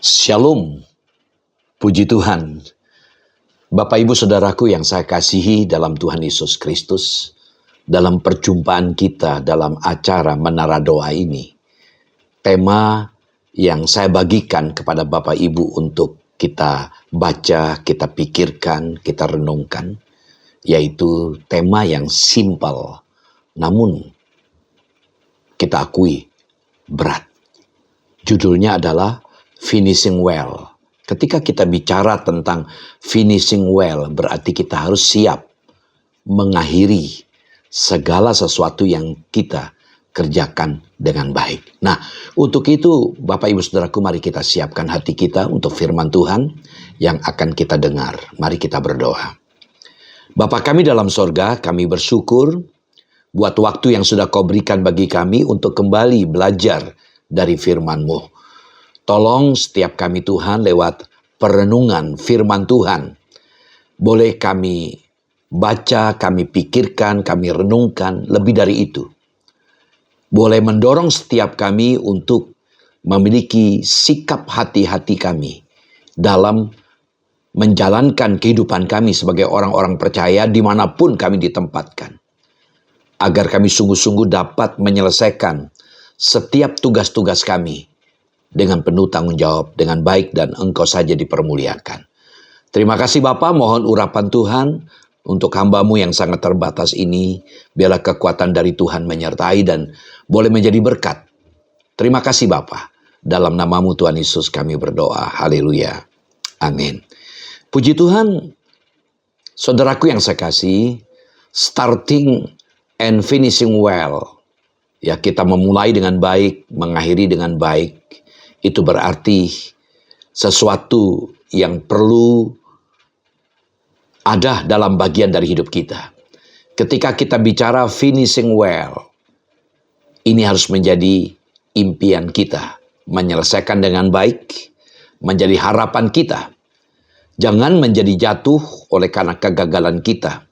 Shalom, puji Tuhan. Bapak Ibu Saudaraku yang saya kasihi dalam Tuhan Yesus Kristus, dalam perjumpaan kita dalam acara Menara Doa ini, tema yang saya bagikan kepada Bapak Ibu untuk kita baca, kita pikirkan, kita renungkan, yaitu tema yang simpel, namun kita akui berat. Judulnya adalah Finishing Well. Ketika kita bicara tentang finishing well, berarti kita harus siap mengakhiri segala sesuatu yang kita kerjakan dengan baik. Nah, untuk itu Bapak Ibu Saudaraku, mari kita siapkan hati kita untuk firman Tuhan yang akan kita dengar. Mari kita berdoa. Bapa kami dalam sorga, kami bersyukur buat waktu yang sudah Kau berikan bagi kami untuk kembali belajar dari firman-Mu. Tolong setiap kami Tuhan lewat perenungan firman Tuhan, boleh kami baca, kami pikirkan, kami renungkan, lebih dari itu. Boleh mendorong setiap kami untuk memiliki sikap hati-hati kami dalam menjalankan kehidupan kami sebagai orang-orang percaya dimanapun kami ditempatkan. Agar kami sungguh-sungguh dapat menyelesaikan setiap tugas-tugas kami dengan penuh tanggung jawab, dengan baik, dan Engkau saja dipermuliakan. Terima kasih Bapa, mohon urapan Tuhan untuk hamba-Mu yang sangat terbatas ini. Biarlah kekuatan dari Tuhan menyertai dan boleh menjadi berkat. Terima kasih Bapa. Dalam nama-Mu Tuhan Yesus kami berdoa. Haleluya. Amin. Puji Tuhan, saudaraku yang saya kasih, starting and finishing well. Ya, kita memulai dengan baik, mengakhiri dengan baik. Itu berarti sesuatu yang perlu ada dalam bagian dari hidup kita. Ketika kita bicara finishing well, ini harus menjadi impian kita. Menyelesaikan dengan baik, menjadi harapan kita. Jangan menjadi jatuh oleh karena kegagalan kita.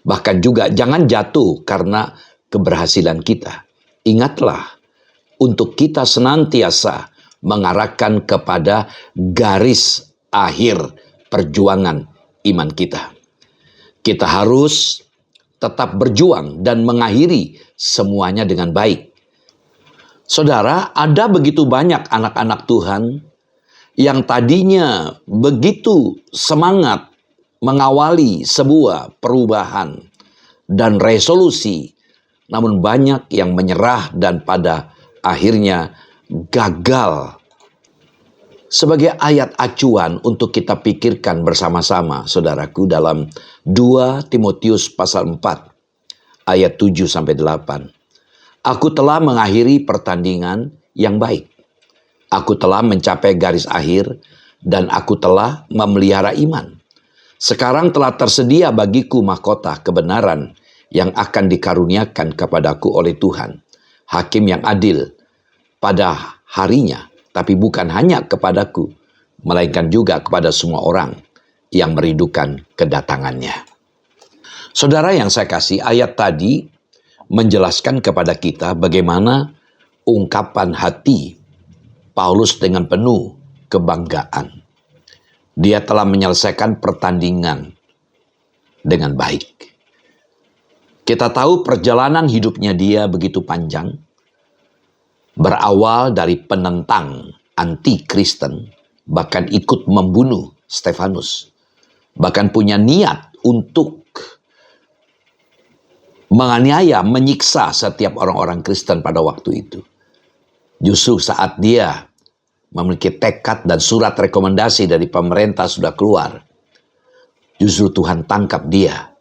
Bahkan juga jangan jatuh karena keberhasilan kita. Ingatlah, untuk kita senantiasa mengarahkan kepada garis akhir perjuangan iman kita. Kita harus tetap berjuang dan mengakhiri semuanya dengan baik. Saudara, ada begitu banyak anak-anak Tuhan yang tadinya begitu semangat mengawali sebuah perubahan dan resolusi, namun banyak yang menyerah dan pada akhirnya gagal. Sebagai ayat acuan untuk kita pikirkan bersama-sama, saudaraku, dalam 2 Timotius pasal 4 ayat 7-8. Aku telah mengakhiri pertandingan yang baik. Aku telah mencapai garis akhir dan aku telah memelihara iman. Sekarang telah tersedia bagiku mahkota kebenaran yang akan dikaruniakan kepadaku oleh Tuhan, Hakim yang adil, pada harinya, tapi bukan hanya kepadaku, melainkan juga kepada semua orang yang merindukan kedatangannya. Saudara yang saya kasih, ayat tadi menjelaskan kepada kita bagaimana ungkapan hati Paulus dengan penuh kebanggaan. Dia telah menyelesaikan pertandingan dengan baik. Kita tahu perjalanan hidupnya dia begitu panjang. Berawal dari penentang anti-Kristen, bahkan ikut membunuh Stefanus. Bahkan punya niat untuk menganiaya, menyiksa setiap orang-orang Kristen pada waktu itu. Justru saat dia memiliki tekad dan surat rekomendasi dari pemerintah sudah keluar, justru Tuhan tangkap dia.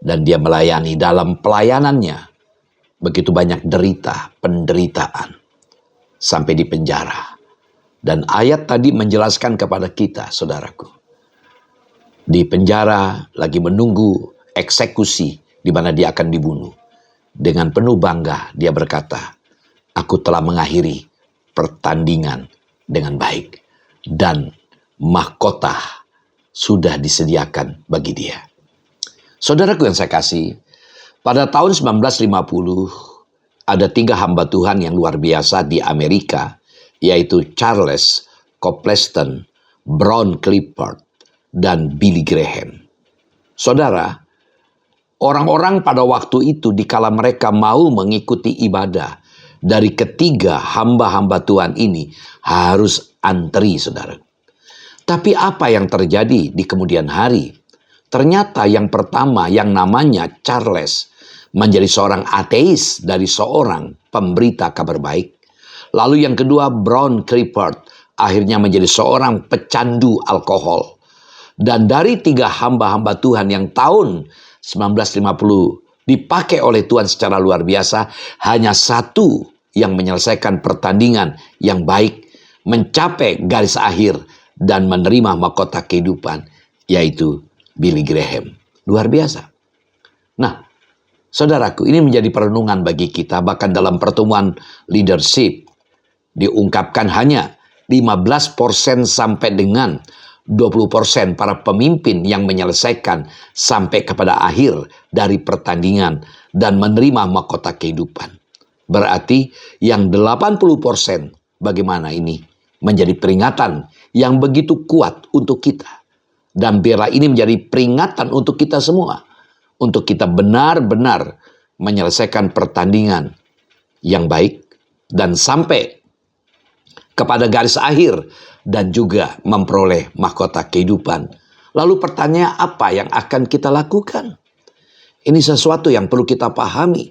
Dan dia melayani. Dalam pelayanannya begitu banyak derita, penderitaan. Sampai di penjara. Dan ayat tadi menjelaskan kepada kita, saudaraku. Di penjara lagi menunggu eksekusi di mana dia akan dibunuh. Dengan penuh bangga dia berkata, aku telah mengakhiri pertandingan dengan baik. Dan mahkota sudah disediakan bagi dia. Saudaraku yang saya kasih, pada tahun 1950, ada 3 hamba Tuhan yang luar biasa di Amerika, yaitu Charles Copleston, Brown Clifford, dan Billy Graham. Saudara, orang-orang pada waktu itu dikala mereka mau mengikuti ibadah dari ketiga hamba-hamba Tuhan ini harus antri, saudara. Tapi apa yang terjadi di kemudian hari? Ternyata yang pertama yang namanya Charles menjadi seorang ateis dari seorang pemberita kabar baik. Lalu yang kedua Brown Clifford akhirnya menjadi seorang pecandu alkohol. Dan dari tiga hamba-hamba Tuhan yang tahun 1950 dipakai oleh Tuhan secara luar biasa, hanya satu yang menyelesaikan pertandingan yang baik, mencapai garis akhir dan menerima mahkota kehidupan, yaitu Billy Graham. Luar biasa. Nah, saudaraku, ini menjadi perenungan bagi kita. Bahkan dalam pertemuan leadership diungkapkan hanya 15% sampai dengan 20% para pemimpin yang menyelesaikan sampai kepada akhir dari pertandingan dan menerima mahkota kehidupan. Berarti yang 80% bagaimana ini menjadi peringatan yang begitu kuat untuk kita. Dan biarlah ini menjadi peringatan untuk kita semua. Untuk kita benar-benar menyelesaikan pertandingan yang baik dan sampai kepada garis akhir dan juga memperoleh mahkota kehidupan. Lalu pertanyaan apa yang akan kita lakukan? Ini sesuatu yang perlu kita pahami.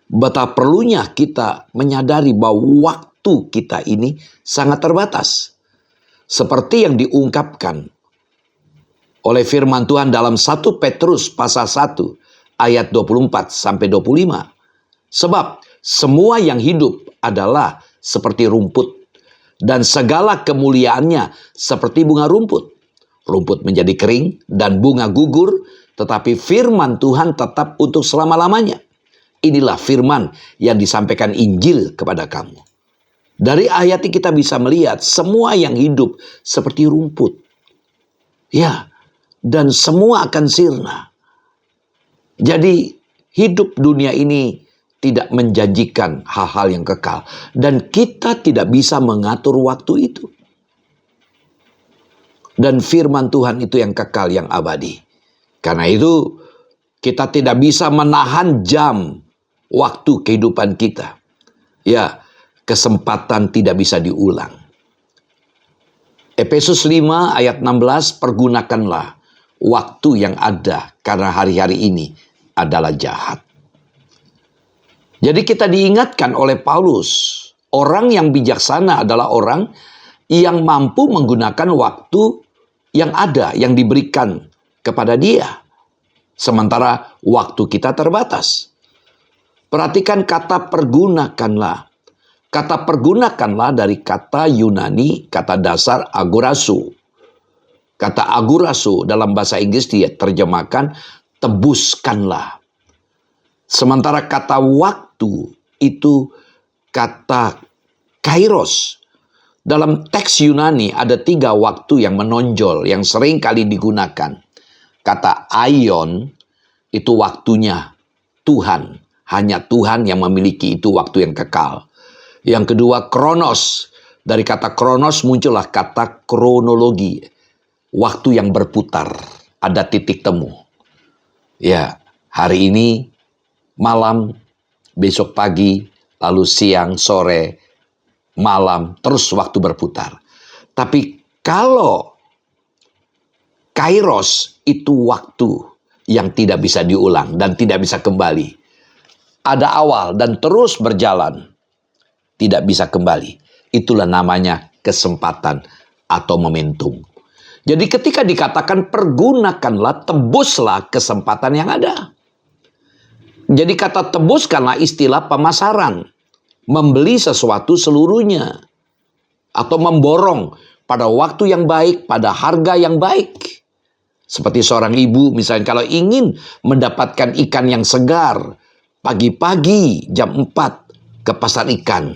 Betapa perlunya kita menyadari bahwa waktu kita ini sangat terbatas. Seperti yang diungkapkan oleh firman Tuhan dalam 1 Petrus pasal 1 ayat 24 sampai 25. Sebab semua yang hidup adalah seperti rumput, dan segala kemuliaannya seperti bunga rumput. Rumput menjadi kering dan bunga gugur, tetapi firman Tuhan tetap untuk selama-lamanya. Inilah firman yang disampaikan Injil kepada kamu. Dari ayat ini kita bisa melihat semua yang hidup seperti rumput. Ya, dan semua akan sirna. Jadi hidup dunia ini tidak menjanjikan hal-hal yang kekal. Dan kita tidak bisa mengatur waktu itu. Dan firman Tuhan itu yang kekal, yang abadi. Karena itu kita tidak bisa menahan jam waktu kehidupan kita. Ya, kesempatan tidak bisa diulang. Efesus 5 ayat 16, pergunakanlah waktu yang ada karena hari-hari ini adalah jahat. Jadi kita diingatkan oleh Paulus, orang yang bijaksana adalah orang yang mampu menggunakan waktu yang ada, yang diberikan kepada dia. Sementara waktu kita terbatas. Perhatikan kata pergunakanlah. Kata pergunakanlah dari kata Yunani, kata dasar agorazo. Kata agorazo dalam bahasa Inggris diterjemahkan tebuskanlah. Sementara kata waktu itu kata kairos. Dalam teks Yunani ada 3 waktu yang menonjol, yang sering kali digunakan. Kata aion itu waktunya Tuhan. Hanya Tuhan yang memiliki itu waktu yang kekal. Yang kedua kronos. Dari kata kronos muncullah kata kronologi. Waktu yang berputar. Ada titik temu. Ya, hari ini malam, besok pagi, lalu siang, sore, malam, terus waktu berputar. Tapi kalau kairos itu waktu yang tidak bisa diulang dan tidak bisa kembali. Ada awal dan terus berjalan, tidak bisa kembali. Itulah namanya kesempatan atau momentum. Jadi ketika dikatakan pergunakanlah, tebuslah kesempatan yang ada. Jadi kata tebuskanlah istilah pemasaran. Membeli sesuatu seluruhnya. Atau memborong pada waktu yang baik, pada harga yang baik. Seperti seorang ibu misalnya kalau ingin mendapatkan ikan yang segar. Pagi-pagi jam 4 ke pasar ikan.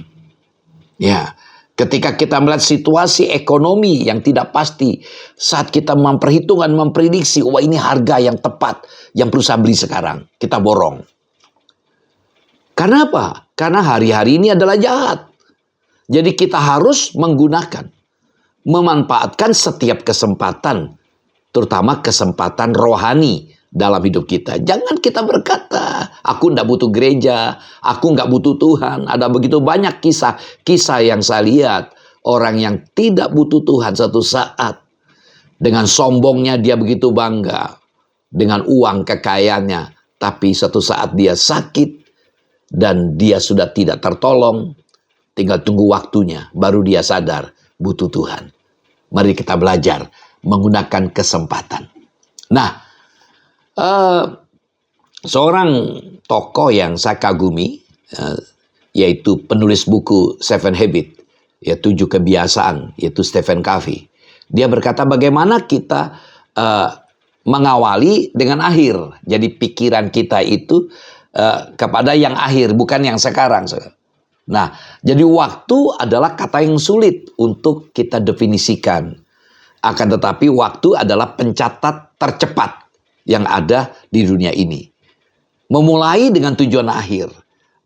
Ya, ketika kita melihat situasi ekonomi yang tidak pasti. Saat kita memperhitungkan, memprediksi. Wah ini harga yang tepat yang perlu saya beli sekarang. Kita borong. Karena apa? Karena hari-hari ini adalah jahat. Jadi kita harus menggunakan. memanfaatkan setiap kesempatan, terutama kesempatan rohani dalam hidup kita. Jangan kita berkata, aku tidak butuh gereja, aku nggak butuh Tuhan. Ada begitu banyak kisah yang saya lihat, orang yang tidak butuh Tuhan satu saat, dengan sombongnya dia begitu bangga, dengan uang kekayaannya, tapi satu saat dia sakit, dan dia sudah tidak tertolong, tinggal tunggu waktunya, baru dia sadar butuh Tuhan. Mari kita belajar menggunakan kesempatan. Nah, seorang tokoh yang saya kagumi, yaitu penulis buku Seven Habits, ya 7 kebiasaan, yaitu Stephen Covey. Dia berkata bagaimana kita mengawali dengan akhir. Jadi pikiran kita itu kepada yang akhir, bukan yang sekarang. Nah, jadi waktu adalah kata yang sulit untuk kita definisikan. Akan tetapi waktu adalah pencatat tercepat yang ada di dunia ini. Memulai dengan tujuan akhir.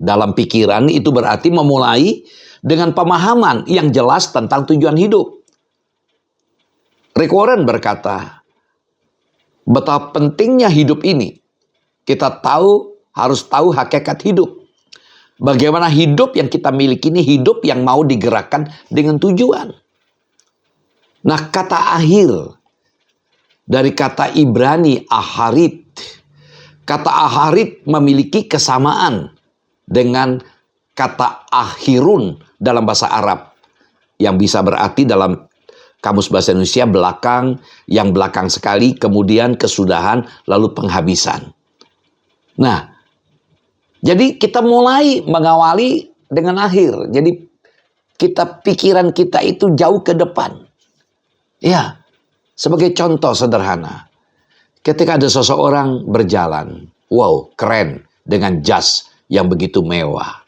Dalam pikiran itu berarti memulai dengan pemahaman yang jelas tentang tujuan hidup. Rick Warren berkata, betapa pentingnya hidup ini. Kita harus tahu hakikat hidup. Bagaimana hidup yang kita miliki ini hidup yang mau digerakkan dengan tujuan. Nah, kata akhir dari kata Ibrani aharit. Kata aharit memiliki kesamaan dengan kata akhirun dalam bahasa Arab. Yang bisa berarti dalam Kamus Bahasa Indonesia belakang, yang belakang sekali, kemudian kesudahan, lalu penghabisan. Nah, jadi kita mulai mengawali dengan akhir. Jadi pikiran kita itu jauh ke depan. Ya, sebagai contoh sederhana. Ketika ada seseorang berjalan, wow, keren, dengan jas yang begitu mewah.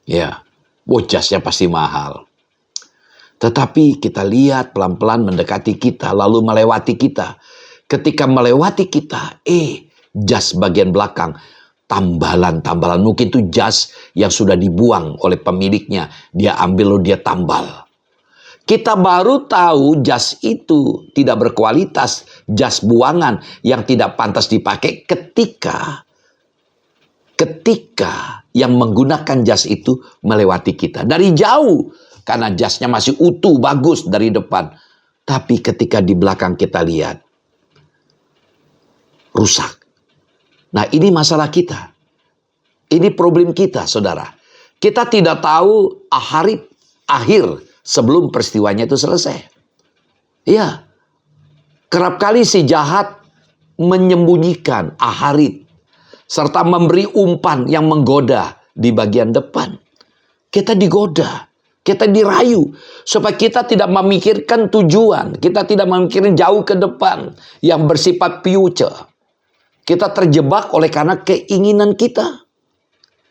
Ya, wow, jasnya pasti mahal. Tetapi kita lihat pelan-pelan mendekati kita, lalu melewati kita. Ketika melewati kita, jas bagian belakang, tambalan-tambalan. Mungkin itu jas yang sudah dibuang oleh pemiliknya. Dia ambil lalu dia tambal. Kita baru tahu jas itu tidak berkualitas, jas buangan yang tidak pantas dipakai ketika yang menggunakan jas itu melewati kita. Dari jauh, karena jasnya masih utuh, bagus dari depan. Tapi ketika di belakang kita lihat, rusak. Nah, ini masalah kita. Ini problem kita, saudara. Kita tidak tahu akhir sebelum peristiwanya itu selesai. Ya, kerap kali si jahat menyembunyikan aharit, serta memberi umpan yang menggoda di bagian depan. Kita digoda, kita dirayu, supaya kita tidak memikirkan tujuan, kita tidak memikirkan jauh ke depan, yang bersifat future. Kita terjebak oleh karena keinginan kita.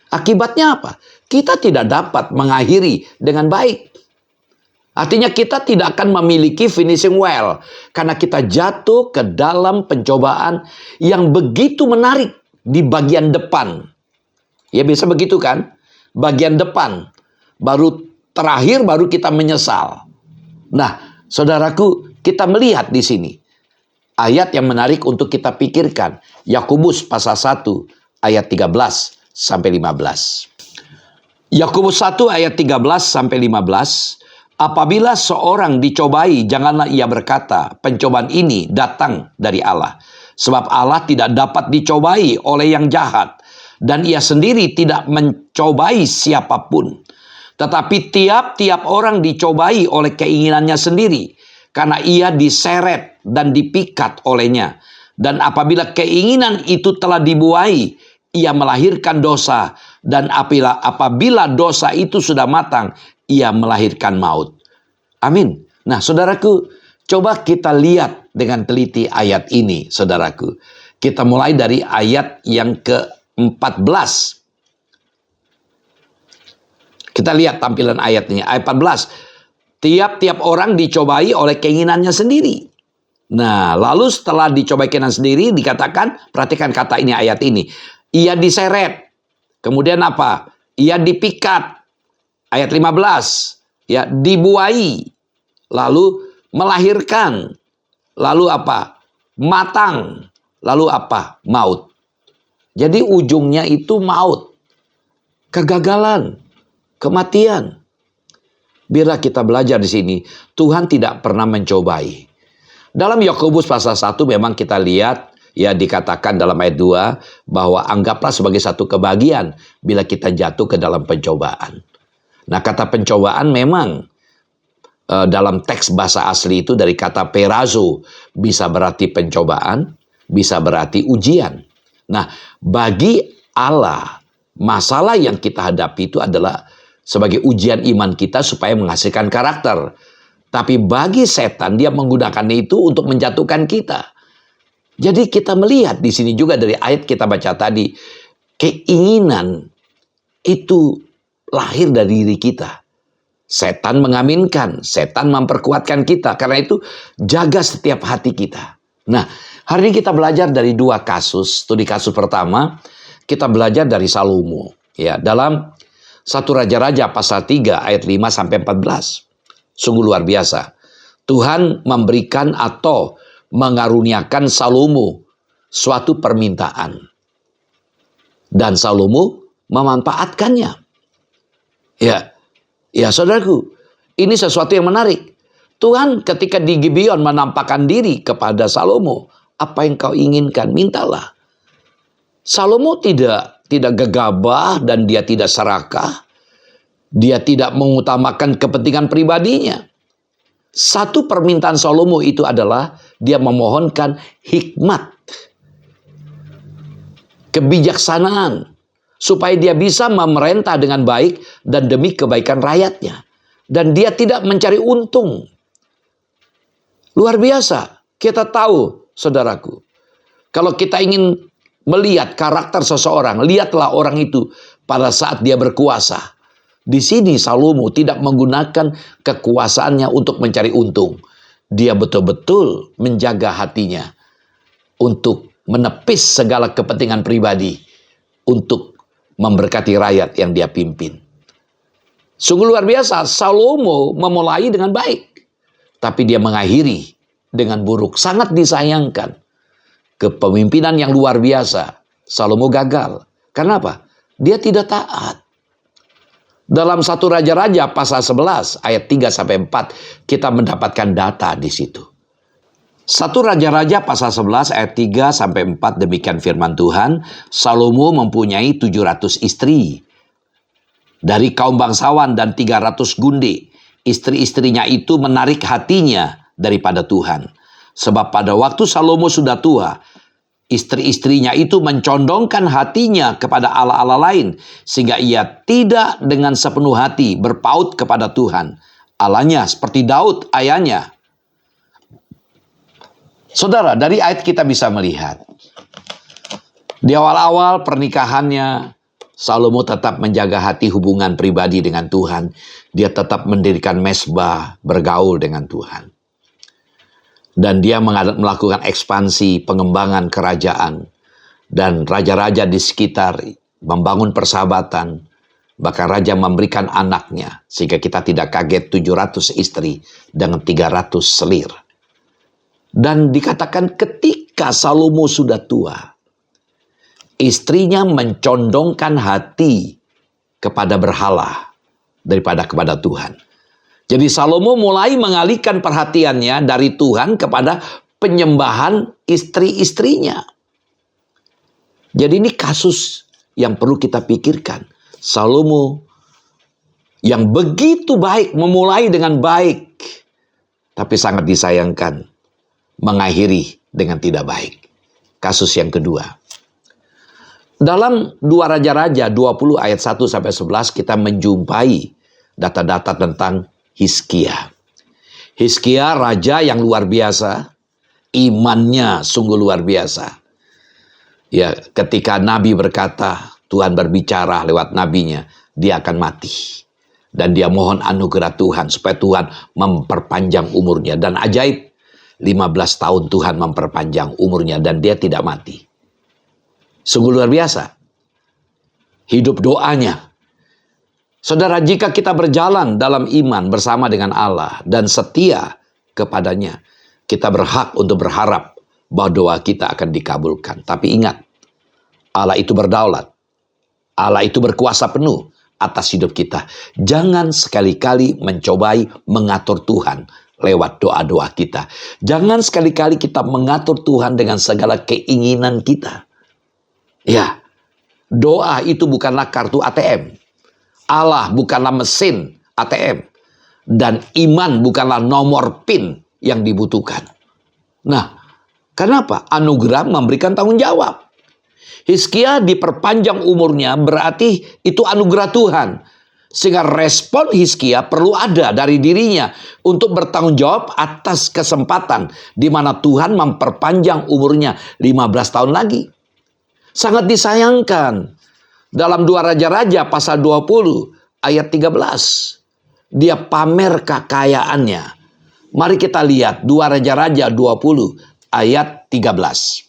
Akibatnya apa? Kita tidak dapat mengakhiri dengan baik. Artinya kita tidak akan memiliki finishing well. Karena kita jatuh ke dalam pencobaan yang begitu menarik di bagian depan. Ya biasa begitu kan? Bagian depan. Baru terakhir baru kita menyesal. Nah, saudaraku, kita melihat di sini. Ayat yang menarik untuk kita pikirkan. Yakobus pasal 1 ayat 13 sampai 15. Yakobus 1 ayat 13 sampai 15. Apabila seorang dicobai, janganlah ia berkata, pencobaan ini datang dari Allah. Sebab Allah tidak dapat dicobai oleh yang jahat. Dan ia sendiri tidak mencobai siapapun. Tetapi tiap-tiap orang dicobai oleh keinginannya sendiri. Karena ia diseret dan dipikat olehnya. Dan apabila keinginan itu telah dibuai, ia melahirkan dosa. Dan apabila dosa itu sudah matang, ia melahirkan maut. Amin. Nah, saudaraku, coba kita lihat dengan teliti ayat ini, saudaraku. Kita mulai dari ayat yang ke-14. Kita lihat tampilan ayat ini. Ayat 14. Tiap-tiap orang dicobai oleh keinginannya sendiri. Nah, lalu setelah dicobai keinginan sendiri, dikatakan, perhatikan kata ini, ayat ini. Ia diseret. Kemudian apa? Ia dipikat. Ayat 15. Ya, dibuai. Lalu melahirkan, lalu apa? Matang, lalu apa? Maut. Jadi ujungnya itu maut, kegagalan, kematian. Biarlah kita belajar di sini, Tuhan tidak pernah mencobai. Dalam Yakobus pasal 1 memang kita lihat, ya dikatakan dalam ayat 2, bahwa anggaplah sebagai satu kebahagiaan bila kita jatuh ke dalam pencobaan. Nah, kata pencobaan memang dalam teks bahasa asli itu dari kata perazo, bisa berarti pencobaan, bisa berarti ujian. Nah, bagi Allah, masalah yang kita hadapi itu adalah sebagai ujian iman kita supaya menghasilkan karakter. Tapi bagi setan, dia menggunakannya itu untuk menjatuhkan kita. Jadi kita melihat di sini juga dari ayat kita baca tadi, keinginan itu lahir dari diri kita. Setan mengaminkan, setan memperkuatkan kita. Karena itu jaga setiap hati kita. Nah, hari ini kita belajar dari dua kasus. Studi kasus pertama, kita belajar dari Salomo. Ya, dalam 1 Raja-Raja pasal 3 ayat 5 sampai 14. Sungguh luar biasa. Tuhan memberikan atau mengaruniakan Salomo suatu permintaan. Dan Salomo memanfaatkannya. Ya saudaraku, ini sesuatu yang menarik. Tuhan ketika di Gibeon menampakkan diri kepada Salomo, apa yang kau inginkan, mintalah. Salomo tidak gegabah dan dia tidak serakah. Dia tidak mengutamakan kepentingan pribadinya. Satu permintaan Salomo itu adalah dia memohonkan hikmat, kebijaksanaan, supaya dia bisa memerintah dengan baik dan demi kebaikan rakyatnya. Dan dia tidak mencari untung. Luar biasa. Kita tahu, saudaraku, kalau kita ingin melihat karakter seseorang, lihatlah orang itu pada saat dia berkuasa. Di sini Salomo tidak menggunakan kekuasaannya untuk mencari untung. Dia betul-betul menjaga hatinya untuk menepis segala kepentingan pribadi untuk memberkati rakyat yang dia pimpin. Sungguh luar biasa, Salomo memulai dengan baik, tapi dia mengakhiri dengan buruk. Sangat disayangkan. Kepemimpinan yang luar biasa, Salomo gagal. Kenapa? Dia tidak taat. Dalam 1 Raja-Raja pasal 11 ayat 3 sampai 4 kita mendapatkan data di situ. 1 Raja-Raja pasal 11 ayat 3 sampai 4 demikian firman Tuhan, Salomo mempunyai 700 istri dari kaum bangsawan dan 300 gunde. Istri-istrinya itu menarik hatinya daripada Tuhan. Sebab pada waktu Salomo sudah tua, istri-istrinya itu mencondongkan hatinya kepada allah-allah lain, sehingga ia tidak dengan sepenuh hati berpaut kepada Tuhan Allahnya seperti Daud ayahnya. Saudara, dari ayat kita bisa melihat di awal-awal pernikahannya Salomo tetap menjaga hati hubungan pribadi dengan Tuhan. Dia tetap mendirikan mezbah, bergaul dengan Tuhan. Dan dia melakukan ekspansi pengembangan kerajaan. Dan raja-raja di sekitar membangun persahabatan. Bahkan raja memberikan anaknya. Sehingga kita tidak kaget 700 istri dengan 300 selir. Dan dikatakan ketika Salomo sudah tua, istrinya mencondongkan hati kepada berhala daripada kepada Tuhan. Jadi Salomo mulai mengalihkan perhatiannya dari Tuhan kepada penyembahan istri-istrinya. Jadi ini kasus yang perlu kita pikirkan. Salomo yang begitu baik, memulai dengan baik, tapi sangat disayangkan, mengakhiri dengan tidak baik. Kasus yang kedua. Dalam 2 Raja-Raja 20 ayat 1 sampai 11 kita menjumpai data-data tentang Hizkia. Hizkia raja yang luar biasa, imannya sungguh luar biasa. Ya, ketika Nabi berkata, Tuhan berbicara lewat nabinya, dia akan mati. Dan dia mohon anugerah Tuhan supaya Tuhan memperpanjang umurnya. Dan ajaib, 15 tahun Tuhan memperpanjang umurnya dan dia tidak mati. Sungguh luar biasa. Hidup doanya. Saudara, jika kita berjalan dalam iman bersama dengan Allah dan setia kepadanya, kita berhak untuk berharap bahwa doa kita akan dikabulkan. Tapi ingat, Allah itu berdaulat. Allah itu berkuasa penuh atas hidup kita. Jangan sekali-kali mencobai mengatur Tuhan lewat doa-doa kita. Jangan sekali-kali kita mengatur Tuhan dengan segala keinginan kita. Ya, doa itu bukanlah kartu ATM. Allah bukanlah mesin ATM. Dan iman bukanlah nomor PIN yang dibutuhkan. Nah, kenapa? Anugerah memberikan tanggung jawab. Hizkia diperpanjang umurnya berarti itu anugerah Tuhan. Sehingga respon Hizkia perlu ada dari dirinya untuk bertanggung jawab atas kesempatan di mana Tuhan memperpanjang umurnya 15 tahun lagi. Sangat disayangkan. Dalam 2 Raja-Raja pasal 20 ayat 13. Dia pamer kekayaannya. Mari kita lihat 2 Raja-Raja 20 ayat 13.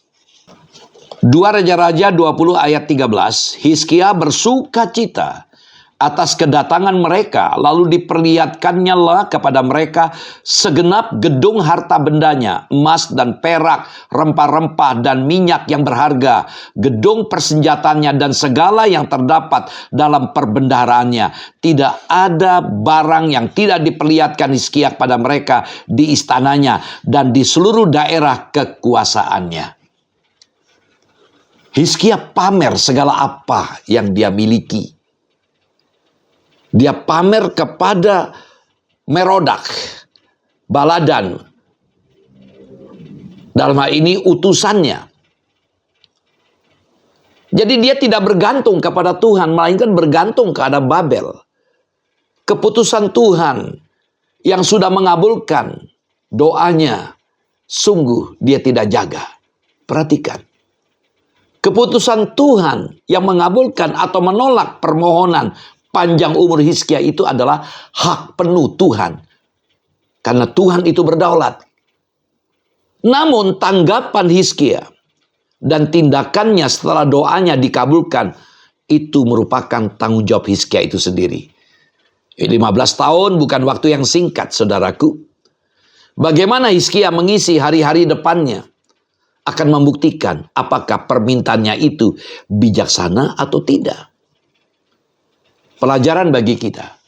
2 Raja-Raja 20 ayat 13, Hizkia bersuka cita atas kedatangan mereka, lalu diperlihatkannya lah kepada mereka segenap gedung harta bendanya, emas dan perak, rempah-rempah dan minyak yang berharga, gedung persenjataannya dan segala yang terdapat dalam perbendaharaannya. Tidak ada barang yang tidak diperlihatkan Hizkia kepada mereka di istananya dan di seluruh daerah kekuasaannya. Hizkia pamer segala apa yang dia miliki. Dia pamer kepada Merodak, Baladan. Dalam hal ini utusannya. Jadi dia tidak bergantung kepada Tuhan, melainkan bergantung kepada Babel. Keputusan Tuhan yang sudah mengabulkan doanya, sungguh dia tidak jaga. Perhatikan. Keputusan Tuhan yang mengabulkan atau menolak permohonan panjang umur Hizkia itu adalah hak penuh Tuhan. Karena Tuhan itu berdaulat. Namun tanggapan Hizkia dan tindakannya setelah doanya dikabulkan itu merupakan tanggung jawab Hizkia itu sendiri. 15 tahun bukan waktu yang singkat, saudaraku. Bagaimana Hizkia mengisi hari-hari depannya akan membuktikan apakah permintaannya itu bijaksana atau tidak. Pelajaran bagi kita.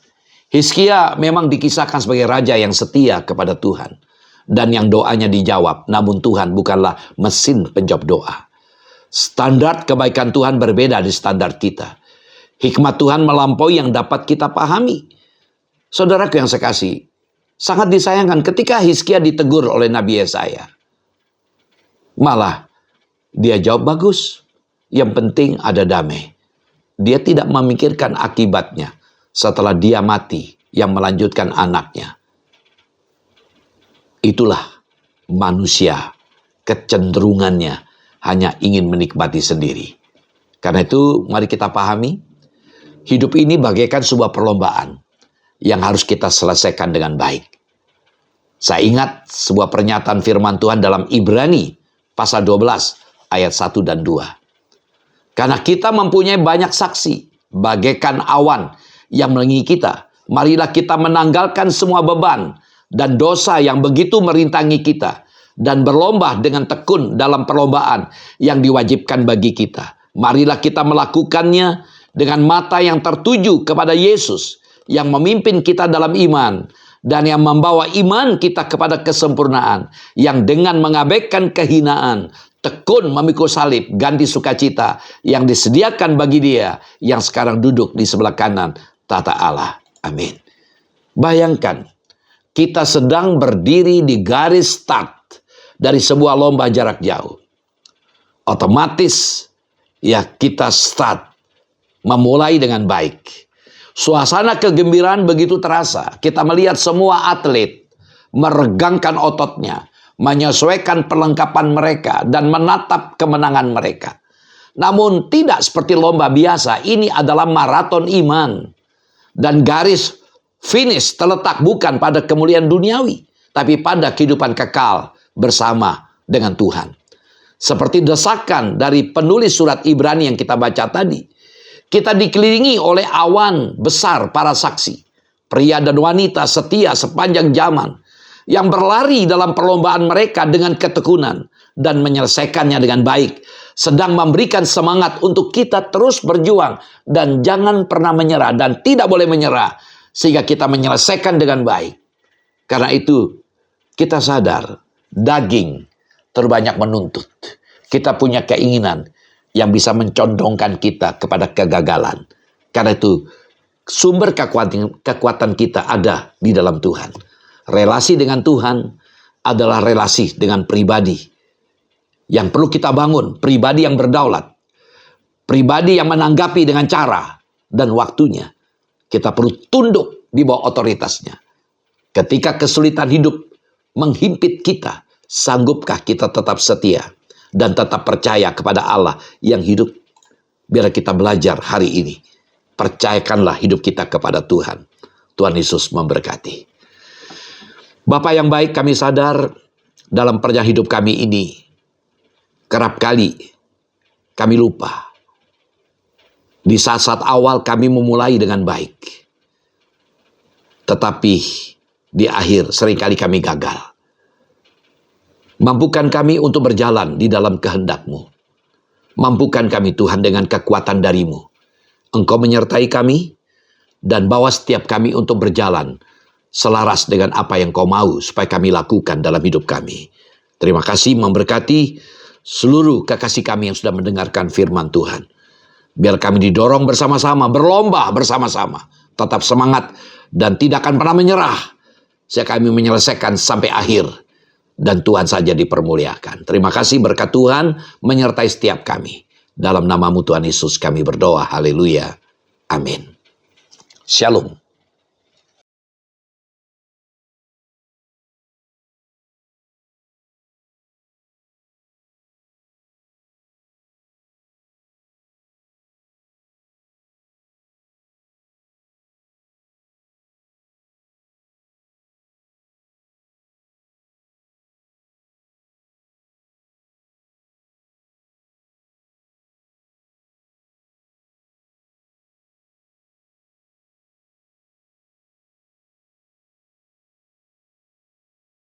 Hizkia memang dikisahkan sebagai raja yang setia kepada Tuhan. Dan yang doanya dijawab. Namun Tuhan bukanlah mesin penjawab doa. Standar kebaikan Tuhan berbeda dari standar kita. Hikmat Tuhan melampaui yang dapat kita pahami. Saudaraku yang saya kasih, sangat disayangkan ketika Hizkia ditegur oleh Nabi Yesaya. Malah dia jawab bagus. Yang penting ada damai. Dia tidak memikirkan akibatnya setelah dia mati yang melanjutkan anaknya. Itulah manusia, kecenderungannya hanya ingin menikmati sendiri. Karena itu mari kita pahami, hidup ini bagaikan sebuah perlombaan yang harus kita selesaikan dengan baik. Saya ingat sebuah pernyataan firman Tuhan dalam Ibrani pasal 12 ayat 1 dan 2. Karena kita mempunyai banyak saksi, bagaikan awan yang mengelilingi kita. Marilah kita menanggalkan semua beban dan dosa yang begitu merintangi kita. Dan berlomba dengan tekun dalam perlombaan yang diwajibkan bagi kita. Marilah kita melakukannya dengan mata yang tertuju kepada Yesus yang memimpin kita dalam iman. Dan yang membawa iman kita kepada kesempurnaan. Yang dengan mengabaikan kehinaan, tekun memikul salib, ganti sukacita yang disediakan bagi dia yang sekarang duduk di sebelah kanan tata Allah. Amin. Bayangkan, kita sedang berdiri di garis start dari sebuah lomba jarak jauh. Otomatis, ya kita start, memulai dengan baik. Suasana kegembiraan begitu terasa. Kita melihat semua atlet meregangkan ototnya, menyesuaikan perlengkapan mereka, dan menatap kemenangan mereka. Namun tidak seperti lomba biasa, ini adalah maraton iman. Dan garis finish terletak bukan pada kemuliaan duniawi, tapi pada kehidupan kekal bersama dengan Tuhan. Seperti desakan dari penulis surat Ibrani yang kita baca tadi. Kita dikelilingi oleh awan besar para saksi. Pria dan wanita setia sepanjang zaman. yang berlari dalam perlombaan mereka dengan ketekunan dan menyelesaikannya dengan baik, sedang memberikan semangat untuk kita terus berjuang dan jangan pernah menyerah dan tidak boleh menyerah sehingga kita menyelesaikan dengan baik. Karena itu kita sadar daging terbanyak menuntut. Kita punya keinginan yang bisa mencondongkan kita kepada kegagalan. Karena itu sumber kekuatan kita ada di dalam Tuhan. Relasi dengan Tuhan adalah relasi dengan pribadi yang perlu kita bangun, pribadi yang berdaulat, pribadi yang menanggapi dengan cara dan waktunya. Kita perlu tunduk di bawah otoritasnya. Ketika kesulitan hidup menghimpit kita, sanggupkah kita tetap setia dan tetap percaya kepada Allah yang hidup? Biar kita belajar hari ini. Percayakanlah hidup kita kepada Tuhan. Tuhan Yesus memberkati. Bapa yang baik, kami sadar dalam perjalanan hidup kami ini, kerap kali kami lupa. Di saat-saat awal kami memulai dengan baik. Tetapi di akhir seringkali kami gagal. Mampukan kami untuk berjalan di dalam kehendak-Mu. Mampukan kami Tuhan dengan kekuatan dari-Mu. Engkau menyertai kami dan bawa setiap kami untuk berjalan selaras dengan apa yang Kau mau supaya kami lakukan dalam hidup kami. Terima kasih, memberkati seluruh kekasih kami yang sudah mendengarkan firman Tuhan. Biar kami didorong bersama-sama, berlomba bersama-sama, tetap semangat dan tidak akan pernah menyerah. Sehingga kami menyelesaikan sampai akhir dan Tuhan saja dipermuliakan. Terima kasih, berkat Tuhan menyertai setiap kami. Dalam nama-Mu Tuhan Yesus kami berdoa. Haleluya. Amin. Shalom.